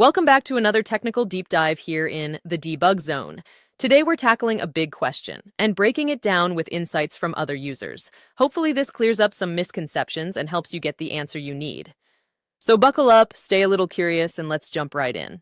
Welcome back to another technical deep dive here in the debug zone. Today we're tackling a big question and breaking it down with insights from other users. Hopefully this clears up some misconceptions and helps you get the answer you need. So buckle up, stay a little curious, and let's jump right in.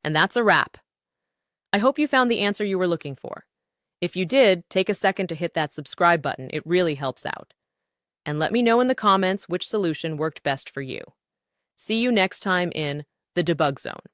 And that's a wrap. I hope you found the answer you were looking for. If you did, take a second to hit that subscribe button. It really helps out. And let me know in the comments which solution worked best for you. See you next time in the debug zone.